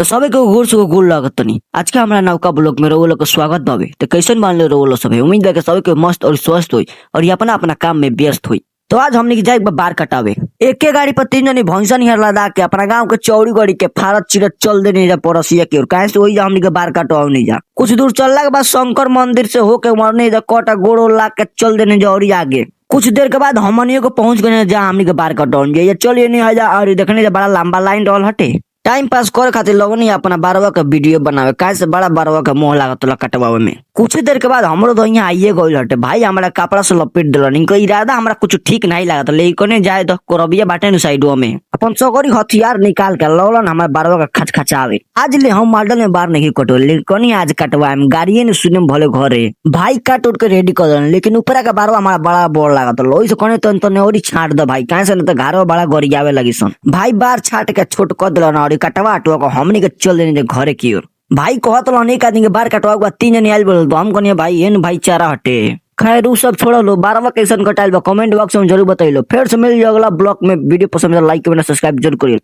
तो सबे के गोर से गोर लागत तनी आज के हमारा नौका ब्लॉग में रोलो को स्वागत बावे। तो कैसन मान ले रोलो सब उम्मीद है कि सबे के मस्त और स्वस्थ होई और ये अपना अपना काम में व्यस्त हुई। तो आज हमने की जाए बार कटावे एक गाड़ी पर 3 जनी भैंसा निहर लदा के अपना गांव के चौड़ी गड़ी के फारत चिरत चल देने जा पड़ोसिया की और कहे से वही जा हमने के बार कटवाओ नहीं जा। कुछ दूर चलने के बाद शंकर मंदिर से होके मरने जा कोटा गोड़ो ला के चल देने जा और आगे कुछ देर के बाद हमनियों को पहुंच गए जा हमने के बार कटवाउन जा। चलिए नहीं आ जा और देखने जा बड़ा लंबा लाइन रहल हटे। टाइम पास करे खातिर लोगन ही अपना बारवा का वीडियो बनावे काहे से बड़ा बारवा का मोह लागत कटवावे में। कुछ देर के बाद हमरो तो यहाँ आइए गइल हटे भाई हमारा कपड़ा से लपेट दिलन इनको इरादा हमरा कुछ ठीक नहीं लागत लेकिन जाए तो कोरबिया बाटे न साइडवा में अपन सगरी हथियार निकाल के लौलन हमारे बारवा का खचखचावे। आज ले हम मॉडल में बार नहीं कटो लेकिन आज कटवाएम गाड़िए ने सुने भले घरे भाई काट उठ के रेडी कर देन लेकिन ऊपर का बारवा हमारा बड़ा बोर लागत लोई से कने तो और छाट दो भाई काहे से न तो घरवा बड़ा गरियावे लगी सन भाई बार छाट के छोट कर दिलन और कटवा अटवा को हमनी के चल देने घरे की ओर। भाई कहत एक आदमी के बार कटवा के बाद 3 जने आइल बोल तो हम कहनी भाई एन भाईचारा हटे। खैर उ सब छोड़ लो बारवा कैसन कटाइल बा कमेंट बॉक्स में जरूर बताइलो। फिर से मिल जाए अगला ब्लॉग में। वीडियो पसंद है लाइक कमेंट सब्सक्राइब जरूर करिए।